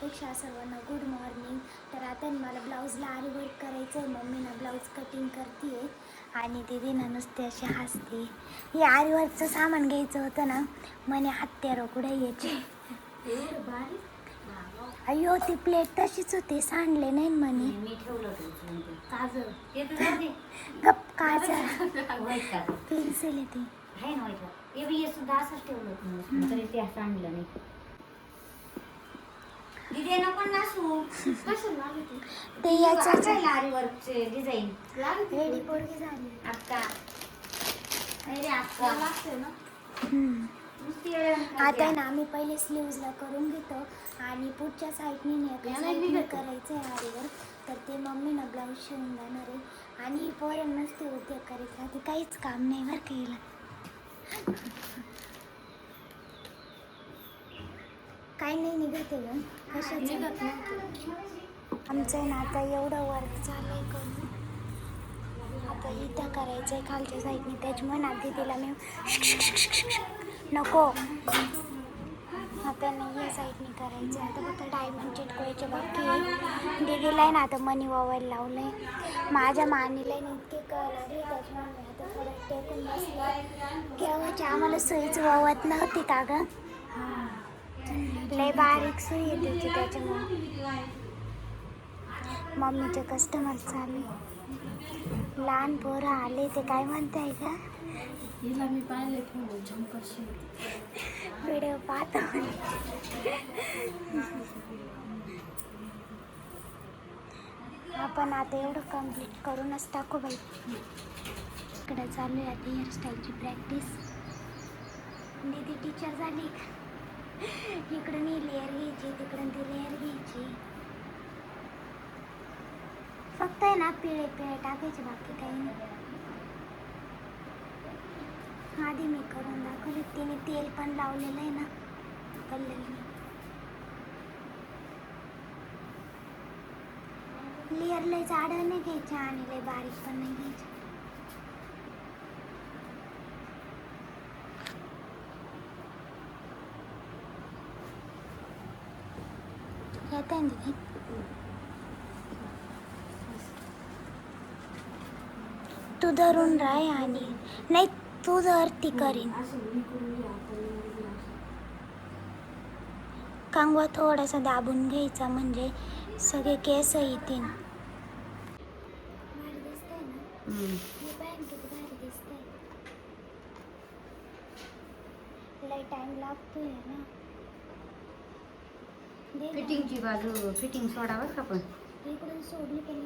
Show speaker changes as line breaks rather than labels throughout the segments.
माझ्यापेक्षा सर्वांना good morning. तर आता मला ब्लाऊजला आरी वर्क करायचं आहे. मम्मीनं ब्लाऊज कटिंग करते आहे आणि दीदीनं नुसते असे हसते. हे आरी वर्कचं सामान घ्यायचं होतं ना, म्हणे हत्यारं कुठे यायचे. अय्यो ती प्लेट तशीच होती, सांडले नाही म्हणे.
मी ठेवलं
गप काजळ पेन्सिल येते
आहे ना हे सुद्धा असंच ठेवलं होतं तरी ते असं आणलं नाही. दिदी नको नासू
ते याचं
आरी वर्कचे डिझाईन
रेडी पोरगी झाली
आता अरे आता लागते ना.
आता आहे ना आम्ही पहिले स्लीव्जला करून घेतो आणि पुढच्या साईडने करायचं आहे आरीवर. तर ते मम्मीनं ब्लाऊज शिवून जाणार आहे आणि पोरं नसते उद्या करीत राहते, काहीच काम नाही बरं केलं. काही नाही निघते ग कशाचं. आमचं आहे ना आता एवढं वर्क चालू आहे करून. आता इथं करायचं आहे खालच्या साईडने, त्याच्यामुळे ना दीदीला मी नको आता नाही या साईडने करायचं आहे. आता फक्त डायमंड चिटकवायचे बाकी आहे. दीदीला आहे ना आता मनी वावायला लावलं आहे. माझ्या मानीला इतके कळणारे त्याच्यामुळे आता थोडं टेकून बसलं. केव्हाची आम्हाला सुईच वावत नव्हती का गं, लय बारीक सुई आहे त्याची. त्याच्यामुळे मम्मीचे कस्टमर चालू, लहान पोरं आले ते काय म्हणताय का
हिला मी पाहिले ठेवलं झंपरशी
व्हिडिओ पाहतो. आपण आता एवढं कम्प्लीट करूनच टाकू बाई. इकडे चालू आहे आता हेअरस्टाईलची प्रॅक्टिस. दीदी टीचर झाली. इकडून ही लेअर घ्यायची, तिकडून ती लेअर घ्यायची. फक्त आहे ना पिळे पिळे टाकायचे, बाकी काही नाही. आधी मी करून दाखवली, तिने तेल पण लावलेलं आहे ना कलरने. लेअर लय जाडं नाही घ्यायचं आणि लय बारीक पण नाही घ्यायचं. येत आहे दीदी. तू धरून राह आणि नाही तू धर ती करीन. कांगवा थोडासा दाबून घ्यायचा म्हणजे सगळे केस येतील. लय टाइम लागतोय ना.
फिटिंगची बाजू फिटिंग सोडावं का पण
इकडून सोडली पण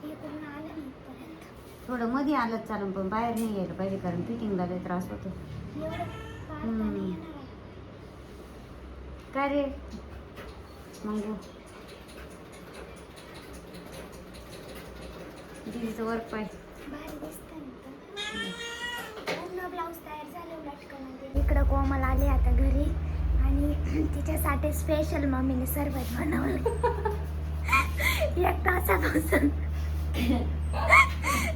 इकडून आलं नाही परत.
थोडं मध्ये आलं चालेल पण बाहेर नाही यायला पाहिजे कारण फिटिंगला लय त्रास होतो.
एवढं काढता नाही येणार.
काय रे मग दीदीचं वर्क पाय
भारी दिसतं ना. पूर्ण ब्लाऊज तयार झाले लटकन. इकडं कोमल आली आता घरी आणि तिच्यासाठी स्पेशल मम्मीने सरबत बनवलं. एक तासापासून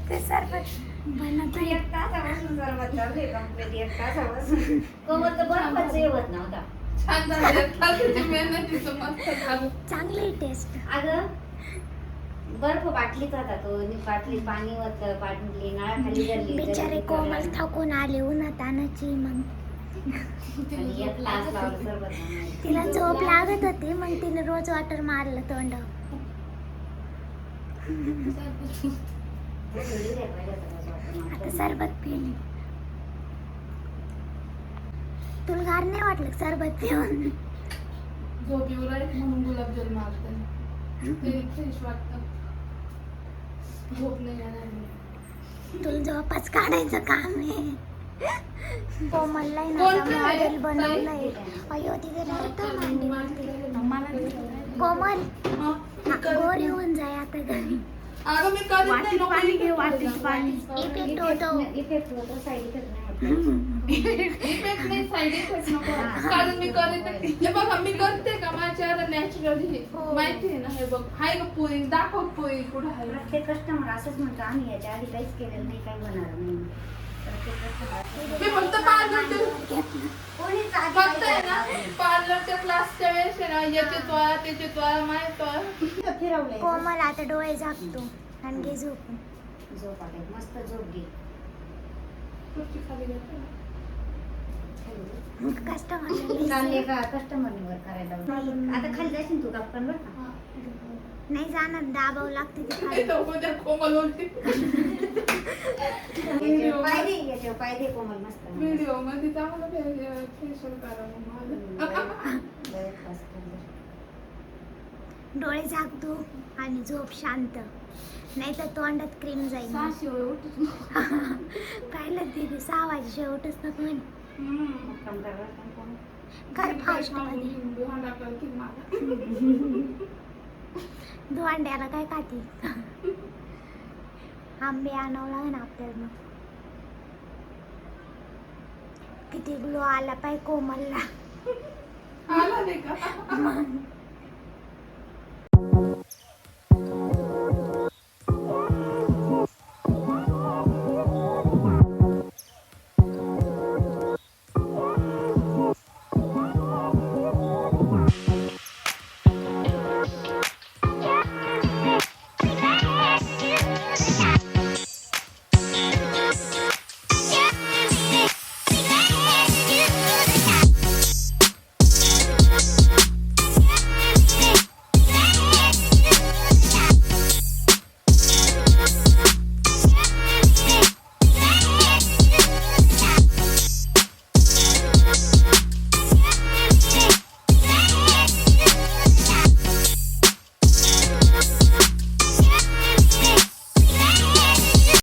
ते सरबत बनवत
एक तासापासून सरबत चालू आहे कंप्लीट. एक तासापासून कोमल तर बरोबरच येवत नव्हता.
छान झालं मेहनतीचं मस्त झालं.
चांगली टेस्ट.
अगं बर्फ बाटलीच होता तो, बाटली पाणी होतं, बाटली नळाखाली धरली.
बिचारे कोमल थकून आले उन्हात आणायची. मग
एक तास लावलं सरबत बनवायला.
तिला झोप लागत होती, मग तिने रोज वॉटर मारलं तोंड. आता सरबत पिली. तुला गार नाही वाटलं सरबत पिऊन?
झोप येऊ राहिली म्हणून गुलाबजल मारते, ते फ्रेश वाटतं. झोप नाही येणार.
तुला झोपाच काढायचं काम आहे. कोमलला मॉडेल बनवलंय. अयो तिथे कोमल गोर येऊन जाय आता घरी.
अगं मी करीत नाही.
पाणी घे, वाटीत पाणी. इफेक्ट होतो.
इफेक्ट होतो, साईड इफेक्ट नाही.
इफेक्ट नाही, साईड इफेक्ट नको. कारण मी करीत नाही. हे बघा मी करते का माझ्या चेहरा नॅचरली माहिती आहे ना. हे बघ हाय का पोळी दाखव, पोळी कुठं आहे.
प्रत्येक कस्टमर असंच म्हणतो आम्ही याच्या आधी काहीच केलेलं नाही, काही बनवलं नाही.
मी फक्त पार्लरच्या
कोणीच आधी
फक्त आहे ना
काही
पार्लरच्या क्लासच्या वेळेस आहे ना याचे त्वळा त्याचे त्वळा माय त्वळा
फिरवलंय.
कोमल आता डोळे झाकतो आणि घे झोपून.
झोप आली. मस्त झोप घे.
खुर्ची खाली घेते ना.
कस्टमर
चालले का कस्टमरवर करायला आता खाली जाशील तू कापण बरं का?
हा.
नाही जाणार, दाबावं लागते ते खाली.
इथं उद्या कोमल होती
याच्यावर पाय दे, याच्यावर पाय दे कोमल मस्त.
व्हिडिओ मध्ये चांगलं फेशियल करा मग माझं.
लय खास केलं.
डोळे झाकतो आणि झोप शांत, नाही तर तोंडात क्रीम जाईल.
सहाशे वेळ उठत नाही.
पाहिलं दीदी 6 वाजेशिवाय उठच नको म्हणे.
काम करायला पण कोण?
कर फास्ट मध्ये. धुवांड्याला काय खाती? आंबे आणावं लागेल आपल्याला. मग किती ग्लो आला पाय कोमलला.
आला नाही का?